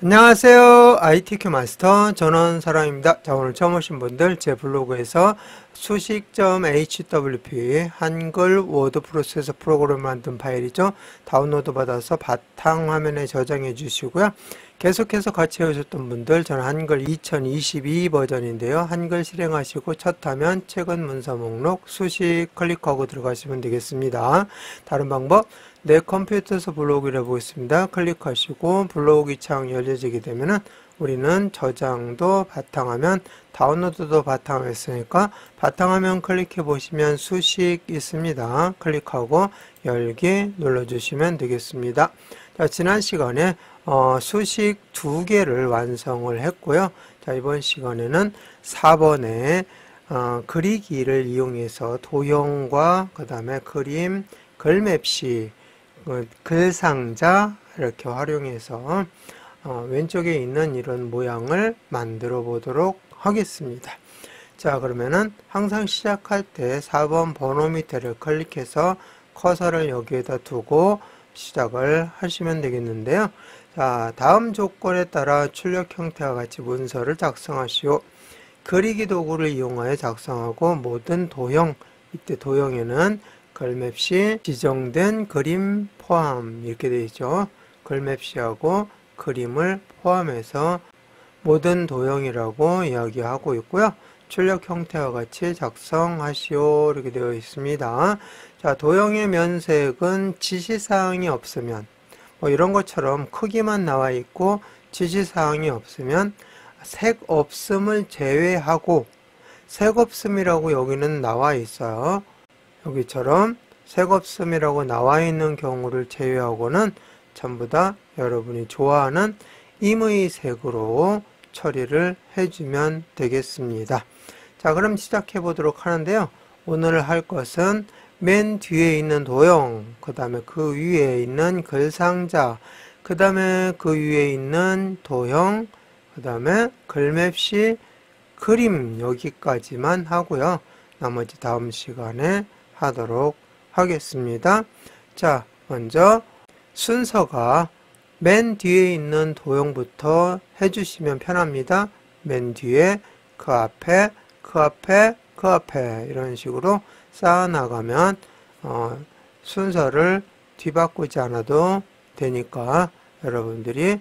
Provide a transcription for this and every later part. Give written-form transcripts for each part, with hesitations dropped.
안녕하세요. ITQ 마스터 전원사랑입니다. 자, 오늘 처음 오신 분들 제 블로그에서 수식.hwp 한글 워드 프로세서 프로그램 만든 파일이죠. 다운로드 받아서 바탕화면에 저장해 주시고요. 계속해서 같이 해오셨던 분들, 저는 한글 2022 버전인데요. 한글 실행하시고 첫 화면 최근 문서 목록 수식 클릭하고 들어가시면 되겠습니다. 다른 방법, 내 컴퓨터에서 블로그를 해보겠습니다. 클릭하시고 블로그 창 열려지게 되면은 우리는 저장도 바탕화면, 다운로드도 바탕화면 있으니까 바탕화면 클릭해 보시면 수식 있습니다. 클릭하고 열기 눌러주시면 되겠습니다. 자, 지난 시간에 수식 2개를 완성을 했고요. 자, 이번 시간에는 4번에 그리기를 이용해서 도형과 그 다음에 그림, 글맵시, 글상자 이렇게 활용해서 왼쪽에 있는 이런 모양을 만들어 보도록 하겠습니다. 자, 그러면은 항상 시작할 때 4번 번호 밑에를 클릭해서 커서를 여기에다 두고 시작을 하시면 되겠는데요. 자, 다음 조건에 따라 출력 형태와 같이 문서를 작성하시오. 그리기 도구를 이용하여 작성하고 모든 도형, 이때 도형에는 글맵시 지정된 그림 포함 이렇게 되어 있죠. 글맵시하고 그림을 포함해서 모든 도형이라고 이야기하고 있고요. 출력 형태와 같이 작성하시오 이렇게 되어 있습니다. 자, 도형의 면색은 지시사항이 없으면 이런 것처럼 크기만 나와 있고 지시사항이 없으면 색 없음을 제외하고, 색 없음이라고 여기는 나와 있어요. 여기처럼 색 없음이라고 나와 있는 경우를 제외하고는 전부 다 여러분이 좋아하는 임의 색으로 처리를 해주면 되겠습니다. 자, 그럼 시작해 보도록 하는데요. 오늘 할 것은 맨 뒤에 있는 도형, 그 다음에 그 위에 있는 글상자, 그 다음에 그 위에 있는 도형, 그 다음에 글맵시, 그림 여기까지만 하고요. 나머지 다음 시간에 하도록 하겠습니다. 자, 먼저 순서가 맨 뒤에 있는 도형부터 해주시면 편합니다. 맨 뒤에, 그 앞에, 그 앞에, 그 앞에 이런 식으로 쌓아나가면 순서를 뒤바꾸지 않아도 되니까 여러분들이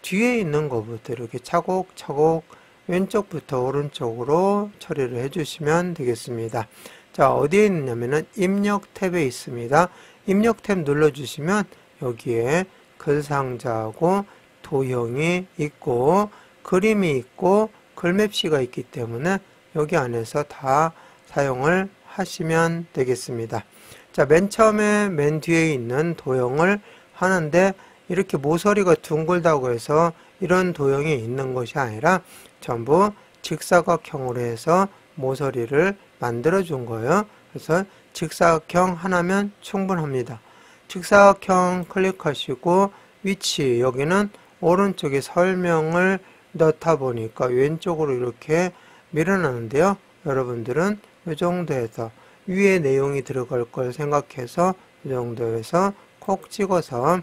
뒤에 있는 것부터 이렇게 차곡차곡 왼쪽부터 오른쪽으로 처리를 해주시면 되겠습니다. 자, 어디에 있냐면은 입력 탭에 있습니다. 입력 탭 눌러주시면 여기에 글상자하고 도형이 있고 그림이 있고 글맵시가 있기 때문에 여기 안에서 다 사용을 하시면 되겠습니다. 자, 맨 처음에 맨 뒤에 있는 도형을 하는데 이렇게 모서리가 둥글다고 해서 이런 도형이 있는 것이 아니라 전부 직사각형으로 해서 모서리를 만들어 준 거예요. 그래서 직사각형 하나면 충분합니다. 직사각형 클릭하시고 위치, 여기는 오른쪽에 설명을 넣다 보니까 왼쪽으로 이렇게 밀어넣는데요. 여러분들은 이 정도에서 위에 내용이 들어갈 걸 생각해서 이 정도에서 콕 찍어서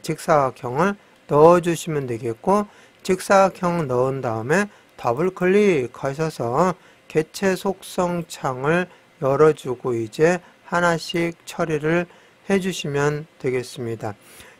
직사각형을 넣어주시면 되겠고, 직사각형 넣은 다음에 더블 클릭하셔서 개체 속성 창을 열어주고 이제 하나씩 처리를 해주시면 되겠습니다.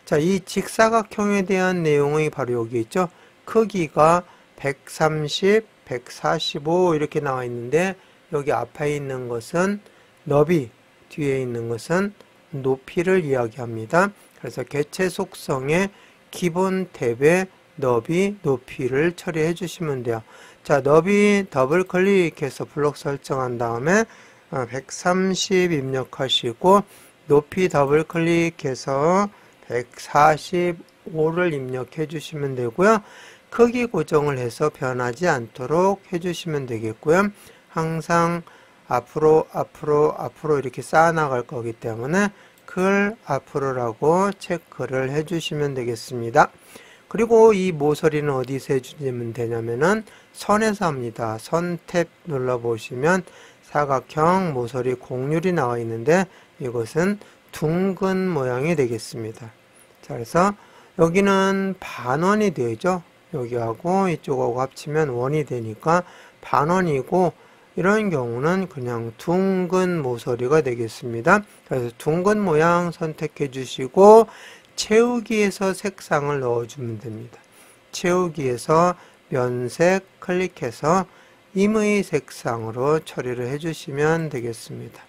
자, 이 직사각형에 대한 내용이 바로 여기 있죠. 크기가 130, 145 이렇게 나와 있는데 여기 앞에 있는 것은 너비, 뒤에 있는 것은 높이를 이야기합니다. 그래서 개체 속성의 기본 탭에 너비, 높이를 처리해 주시면 돼요. 자, 너비 더블 클릭해서 블록 설정한 다음에 130 입력하시고 높이 더블 클릭해서 145를 입력해 주시면 되고요. 크기 고정을 해서 변하지 않도록 해주시면 되겠고요. 항상 앞으로 이렇게 쌓아 나갈 거기 때문에 글 앞으로라고 체크를 해주시면 되겠습니다. 그리고 이 모서리는 어디서 해주시면 되냐면은 선에서 합니다. 선 탭 눌러보시면 사각형 모서리 곡률이 나와 있는데 이것은 둥근 모양이 되겠습니다. 자, 그래서 여기는 반원이 되죠. 여기하고 이쪽하고 합치면 원이 되니까 반원이고, 이런 경우는 그냥 둥근 모서리가 되겠습니다. 그래서 둥근 모양 선택해 주시고 채우기에서 색상을 넣어주면 됩니다. 채우기에서 면색 클릭해서 임의 색상으로 처리를 해주시면 되겠습니다.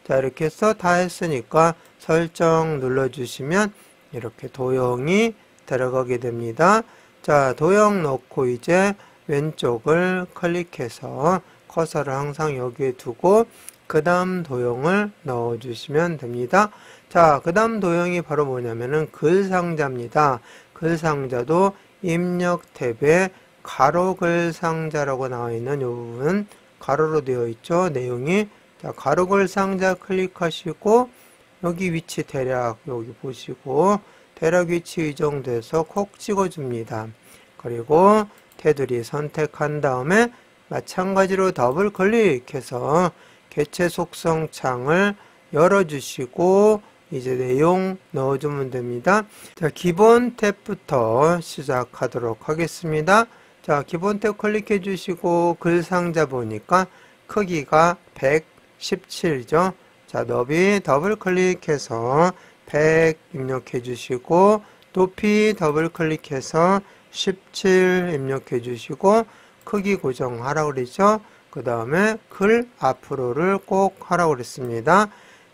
자, 이렇게 해서 다 했으니까 설정 눌러주시면 이렇게 도형이 들어가게 됩니다. 자, 도형 넣고 이제 왼쪽을 클릭해서 커서를 항상 여기에 두고 그 다음 도형을 넣어주시면 됩니다. 자, 그 다음 도형이 바로 뭐냐면은 글상자입니다. 글상자도 입력 탭에 가로글 상자라고 나와 있는 이 부분 가로로 되어 있죠. 내용이. 자, 가로글 상자 클릭하시고 여기 위치 대략 여기 보시고 대략 위치 이 정도에서 콕 찍어줍니다. 그리고 테두리 선택한 다음에 마찬가지로 더블 클릭해서 개체 속성 창을 열어주시고 이제 내용 넣어주면 됩니다. 자, 기본 탭부터 시작하도록 하겠습니다. 자, 기본 탭 클릭해 주시고 글 상자 보니까 크기가 117죠. 자, 너비 더블 클릭해서 100 입력해 주시고 높이 더블 클릭해서 17 입력해 주시고 크기 고정하라고 그랬죠. 그 다음에 글 앞으로를 꼭 하라고 그랬습니다.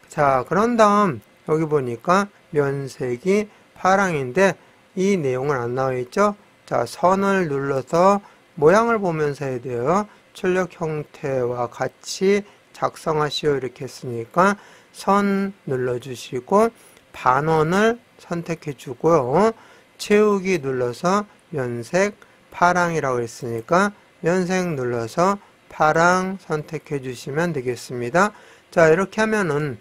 자, 그런 다음 여기 보니까 면색이 파랑인데 이 내용은 안 나와 있죠. 자, 선을 눌러서 모양을 보면서 해야 돼요. 출력 형태와 같이 작성하시오 이렇게 했으니까 선 눌러주시고 반원을 선택해 주고요. 채우기 눌러서 면색 파랑이라고 했으니까 면색 눌러서 파랑 선택해 주시면 되겠습니다. 자, 이렇게 하면은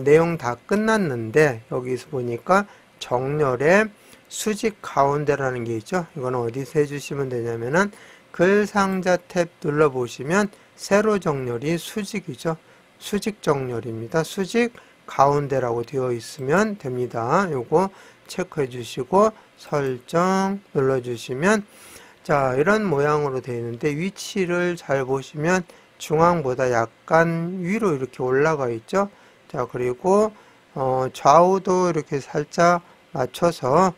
내용 다 끝났는데 여기서 보니까 정렬에 수직 가운데라는 게 있죠. 이거는 어디서 해주시면 되냐면은 글 상자 탭 눌러보시면 세로 정렬이 수직이죠. 수직 정렬입니다. 수직 가운데라고 되어 있으면 됩니다. 요거 체크해 주시고 설정 눌러주시면 자, 이런 모양으로 되어 있는데 위치를 잘 보시면 중앙보다 약간 위로 이렇게 올라가 있죠. 자, 그리고 좌우도 이렇게 살짝 맞춰서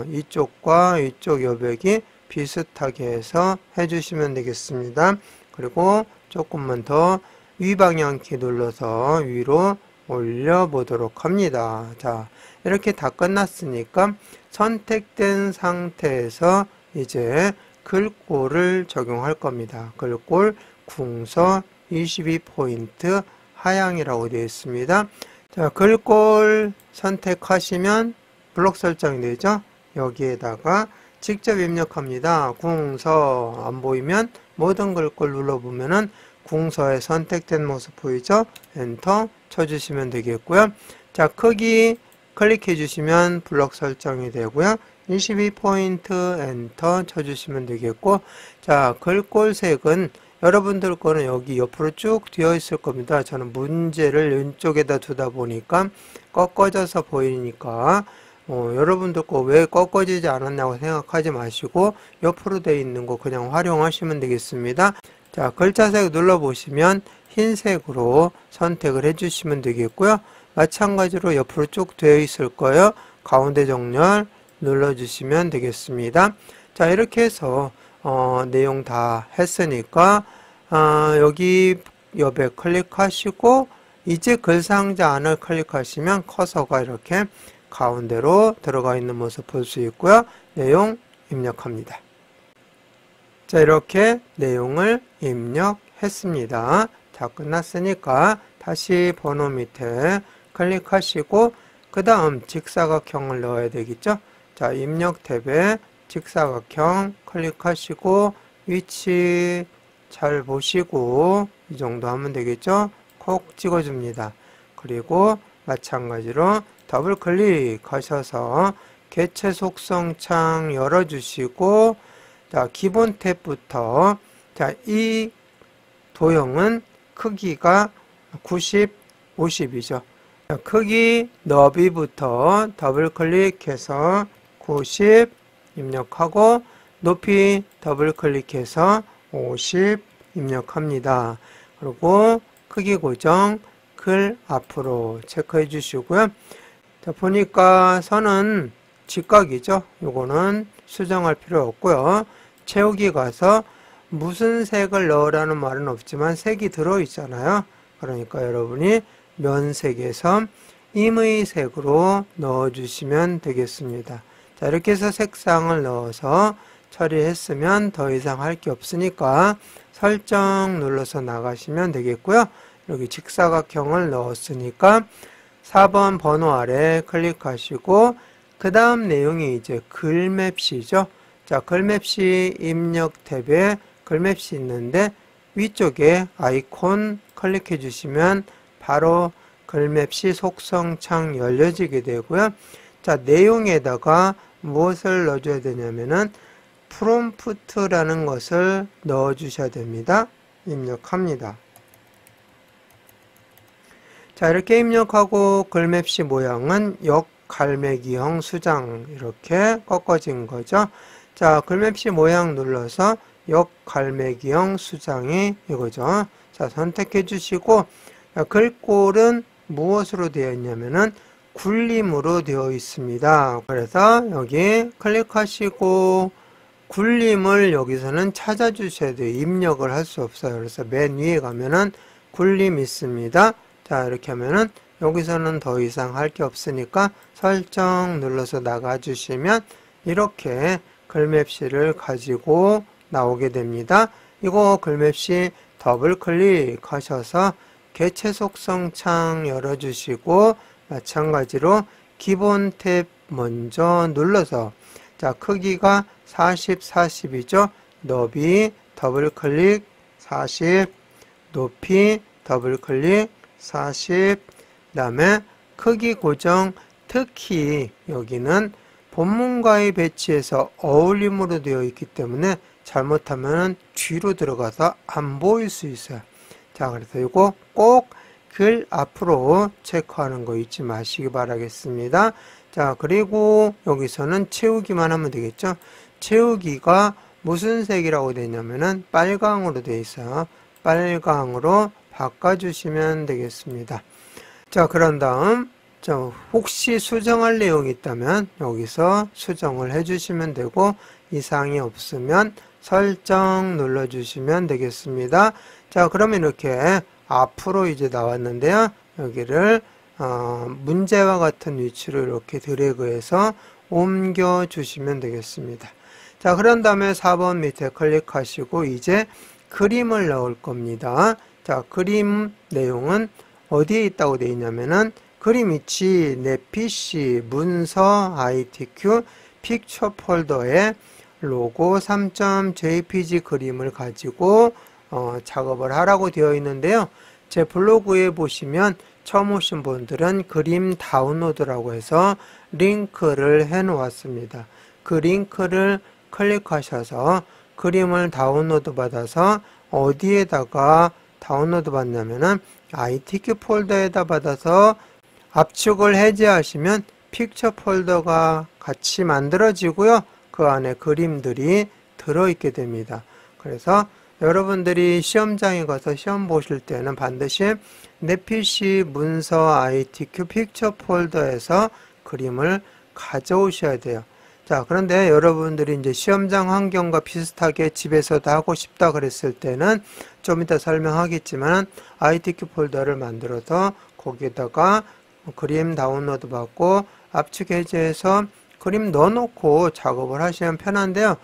이쪽과 이쪽 여백이 비슷하게 해서 해주시면 되겠습니다. 그리고 조금만 더 위 방향키 눌러서 위로 올려 보도록 합니다. 자, 이렇게 다 끝났으니까 선택된 상태에서 이제 글꼴을 적용할 겁니다. 글꼴 궁서 22포인트 하향이라고 되어 있습니다. 자, 글꼴 선택하시면 블록 설정이 되죠. 여기에다가 직접 입력합니다. 궁서 안 보이면 모든 글꼴 눌러보면은 궁서에 선택된 모습 보이죠? 엔터 쳐주시면 되겠고요. 자, 크기 클릭해 주시면 블록 설정이 되고요. 22포인트 엔터 쳐주시면 되겠고, 자, 글꼴 색은 여러분들 거는 여기 옆으로 쭉 되어 있을 겁니다. 저는 문제를 왼쪽에다 두다 보니까 꺾어져서 보이니까 여러분들 거 왜 꺾어지지 않았냐고 생각하지 마시고 옆으로 되어 있는 거 그냥 활용하시면 되겠습니다. 자, 글자색 눌러보시면 흰색으로 선택을 해주시면 되겠고요. 마찬가지로 옆으로 쭉 되어 있을 거예요. 가운데 정렬 눌러주시면 되겠습니다. 자, 이렇게 해서 내용 다 했으니까 여기 여백 클릭하시고 이제 글상자 안을 클릭하시면 커서가 이렇게 가운데로 들어가 있는 모습 볼 수 있고요. 내용 입력합니다. 자, 이렇게 내용을 입력했습니다. 자, 끝났으니까 다시 번호 밑에 클릭하시고 그 다음 직사각형을 넣어야 되겠죠. 자, 입력 탭에 직사각형 클릭하시고 위치 잘 보시고 이 정도 하면 되겠죠. 콕 찍어줍니다. 그리고 마찬가지로 더블 클릭하셔서 개체 속성 창 열어주시고 자, 기본 탭부터 자, 이 도형은 크기가 90, 50이죠. 자, 크기 너비부터 더블 클릭해서 90 입력하고 높이 더블 클릭해서 50 입력합니다. 그리고 크기 고정, 글 앞으로 체크해 주시고요. 자, 보니까 선은 직각이죠. 요거는 수정할 필요 없고요. 채우기 가서 무슨 색을 넣으라는 말은 없지만 색이 들어있잖아요. 그러니까 여러분이 면색에서 임의 색으로 넣어주시면 되겠습니다. 자, 이렇게 해서 색상을 넣어서 처리했으면 더 이상 할 게 없으니까 설정 눌러서 나가시면 되겠고요. 여기 직사각형을 넣었으니까 4번 번호 아래 클릭하시고 그 다음 내용이 이제 글맵시죠. 자, 글맵시 입력 탭에 글맵시 있는데 위쪽에 아이콘 클릭해 주시면 바로 글맵시 속성창 열려지게 되고요. 자, 내용에다가 무엇을 넣어줘야 되냐면은 프롬프트라는 것을 넣어 주셔야 됩니다. 입력합니다. 자, 이렇게 입력하고 글맵시 모양은 역갈매기형 수장 이렇게 꺾어진 거죠. 자, 글맵시 모양 눌러서 역갈매기형 수장이 이거죠. 자, 선택해 주시고 글꼴은 무엇으로 되어 있냐면은 굴림으로 되어 있습니다. 그래서 여기 클릭하시고 굴림을 여기서는 찾아 주셔야 돼요. 입력을 할 수 없어요. 그래서 맨 위에 가면은 굴림 있습니다. 자, 이렇게 하면은 여기서는 더 이상 할 게 없으니까 설정 눌러서 나가 주시면 이렇게 글맵시를 가지고 나오게 됩니다. 이거 글맵시 더블 클릭하셔서 개체 속성 창 열어주시고 마찬가지로 기본 탭 먼저 눌러서 자, 크기가 40, 40이죠. 너비 더블 클릭 40, 높이 더블 클릭 40, 그 다음에 크기 고정, 특히 여기는 본문과의 배치에서 어울림으로 되어 있기 때문에 잘못하면 뒤로 들어가서 안 보일 수 있어요. 자, 그래서 이거 꼭 글 앞으로 체크하는 거 잊지 마시기 바라겠습니다. 자, 그리고 여기서는 채우기만 하면 되겠죠. 채우기가 무슨 색이라고 되냐면은 빨강으로 되어 있어요. 빨강으로 바꿔주시면 되겠습니다. 자, 그런 다음 혹시 수정할 내용이 있다면 여기서 수정을 해주시면 되고 이상이 없으면 설정 눌러주시면 되겠습니다. 자, 그러면 이렇게 앞으로 이제 나왔는데요. 여기를 문제와 같은 위치로 이렇게 드래그해서 옮겨 주시면 되겠습니다. 자, 그런 다음에 4번 밑에 클릭하시고 이제 그림을 넣을 겁니다. 자, 그림 내용은 어디에 있다고 되어 있냐면은 그림 위치 내 PC 문서 ITQ 픽처 폴더에 로고 3.jpg 그림을 가지고 작업을 하라고 되어 있는데요. 제 블로그에 보시면 처음 오신 분들은 그림 다운로드라고 해서 링크를 해 놓았습니다. 그 링크를 클릭하셔서 그림을 다운로드 받아서 어디에다가 다운로드 받냐면은 ITQ 폴더에다 받아서 압축을 해제하시면 픽처 폴더가 같이 만들어지고요. 그 안에 그림들이 들어있게 됩니다. 그래서 여러분들이 시험장에 가서 시험 보실 때는 반드시 내 PC 문서 ITQ 픽처 폴더에서 그림을 가져오셔야 돼요. 자, 그런데 여러분들이 이제 시험장 환경과 비슷하게 집에서도 하고 싶다 그랬을 때는 좀 이따 설명하겠지만 ITQ 폴더를 만들어서 거기에다가 그림 다운로드 받고 압축 해제해서 그림 넣어놓고 작업을 하시면 편한데요.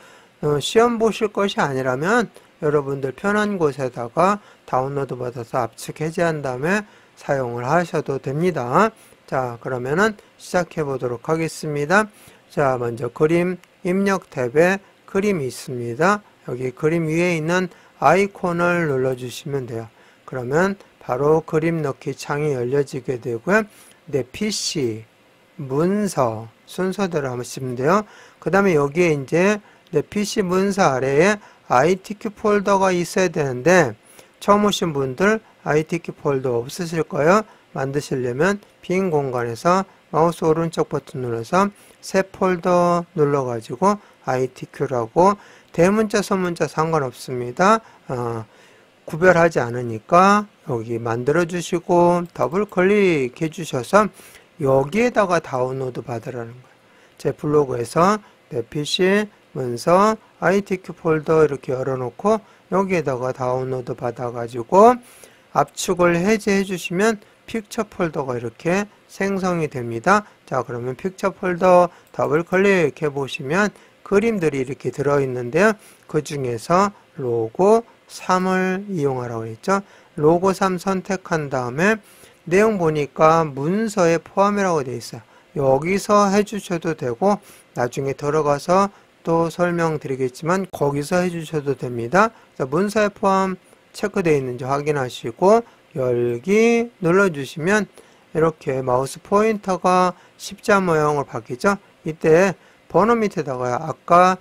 시험 보실 것이 아니라면 여러분들 편한 곳에다가 다운로드 받아서 압축 해제한 다음에 사용을 하셔도 됩니다. 자, 그러면은 시작해 보도록 하겠습니다. 자, 먼저 그림 입력 탭에 그림이 있습니다. 여기 그림 위에 있는 아이콘을 눌러주시면 돼요. 그러면 바로 그림 넣기 창이 열려지게 되고요. 내 PC, 문서 순서대로 하시면 돼요. 그 다음에 여기에 이제 내 PC 문서 아래에 ITQ 폴더가 있어야 되는데 처음 오신 분들 ITQ 폴더 없으실 거예요. 만드시려면 빈 공간에서 마우스 오른쪽 버튼 눌러서 새 폴더 눌러가지고 ITQ라고 대문자 소문자 상관없습니다. 구별하지 않으니까 여기 만들어 주시고 더블 클릭해 주셔서 여기에다가 다운로드 받으라는 거예요. 제 블로그에서 내 PC 문서 ITQ 폴더 이렇게 열어놓고 여기에다가 다운로드 받아가지고 압축을 해제해 주시면 픽처 폴더가 이렇게 생성이 됩니다. 자, 그러면 픽처 폴더 더블 클릭해 보시면 그림들이 이렇게 들어있는데요. 그 중에서 로고 3을 이용하라고 했죠. 로고 3 선택한 다음에 내용 보니까 문서에 포함이라고 되어 있어요. 여기서 해주셔도 되고 나중에 들어가서 또 설명드리겠지만 거기서 해주셔도 됩니다. 문서에 포함 체크되어 있는지 확인하시고 열기 눌러주시면 이렇게 마우스 포인터가 십자 모양으로 바뀌죠. 이때 번호 밑에다가 아까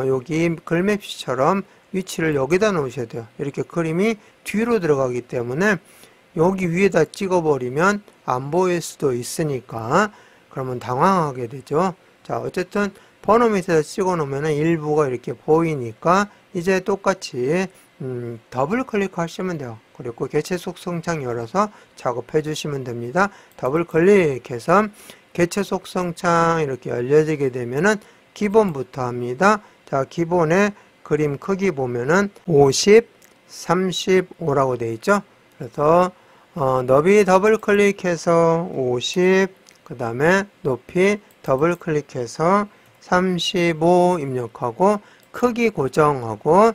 여기 글맵시처럼 위치를 여기다 놓으셔야 돼요. 이렇게 그림이 뒤로 들어가기 때문에 여기 위에다 찍어버리면 안 보일 수도 있으니까 그러면 당황하게 되죠. 자, 어쨌든 번호 밑에다 찍어 놓으면 일부가 이렇게 보이니까 이제 똑같이 더블 클릭하시면 돼요. 그리고 개체 속성창 열어서 작업해 주시면 됩니다. 더블 클릭해서 개체 속성창 이렇게 열려지게 되면은 기본부터 합니다. 자, 기본에 그림 크기 보면은 50, 35라고 되어 있죠. 그래서 너비 더블 클릭해서 50, 그 다음에 높이 더블 클릭해서 35 입력하고 크기 고정하고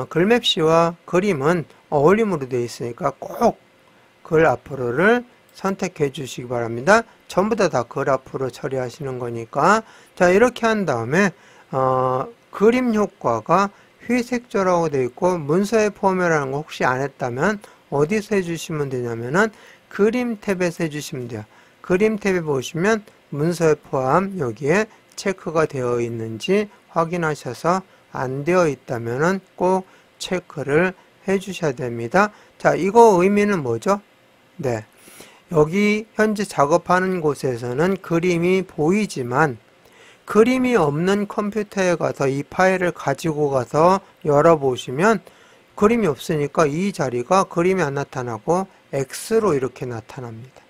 글맵시와 그림은 어울림으로 되어 있으니까 꼭 글 앞으로를 선택해 주시기 바랍니다. 전부 다 글 앞으로 처리하시는 거니까. 자, 이렇게 한 다음에 그림 효과가 회색조라고 되어 있고 문서의 포함이라는 거 혹시 안 했다면 어디서 해주시면 되냐면은 그림 탭에서 해주시면 돼요. 그림 탭에 보시면 문서의 포함 여기에 체크가 되어 있는지 확인하셔서 안 되어 있다면은 꼭 체크를 해 주셔야 됩니다. 자, 이거 의미는 뭐죠? 네, 여기 현재 작업하는 곳에서는 그림이 보이지만 그림이 없는 컴퓨터에 가서 이 파일을 가지고 가서 열어보시면 그림이 없으니까 이 자리가 그림이 안 나타나고 X로 이렇게 나타납니다.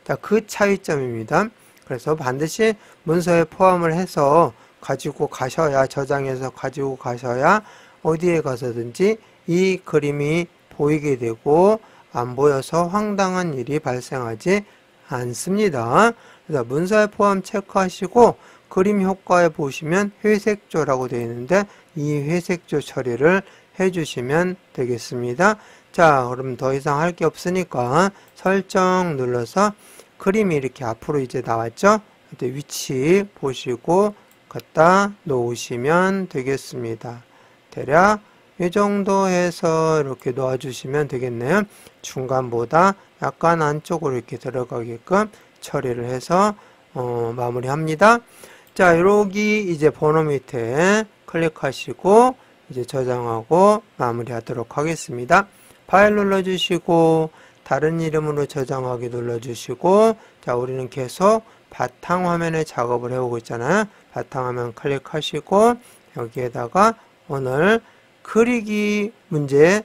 자, 그 차이점입니다. 그래서 반드시 문서에 포함을 해서 가지고 가셔야, 저장해서 가지고 가셔야 어디에 가서든지 이 그림이 보이게 되고 안 보여서 황당한 일이 발생하지 않습니다. 그래서 문서에 포함 체크하시고 그림 효과에 보시면 회색조라고 되어 있는데 이 회색조 처리를 해주시면 되겠습니다. 자, 그럼 더 이상 할 게 없으니까 설정 눌러서 그림이 이렇게 앞으로 이제 나왔죠? 위치 보시고 갖다 놓으시면 되겠습니다. 대략 이 정도 해서 이렇게 놓아주시면 되겠네요. 중간보다 약간 안쪽으로 이렇게 들어가게끔 처리를 해서 마무리합니다. 자, 여기 이제 번호 밑에 클릭하시고 이제 저장하고 마무리하도록 하겠습니다. 파일 눌러주시고 다른 이름으로 저장하기 눌러주시고 자, 우리는 계속 바탕화면에 작업을 해오고 있잖아요. 바탕화면 클릭하시고 여기에다가 오늘 그리기 문제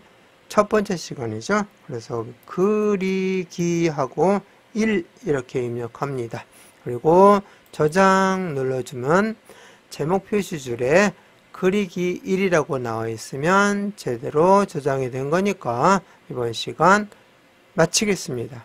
첫 번째 시간이죠. 그래서 그리기 하고 1 이렇게 입력합니다. 그리고 저장 눌러주면 제목 표시줄에 그리기 1이라고 나와 있으면 제대로 저장이 된 거니까 이번 시간 마치겠습니다.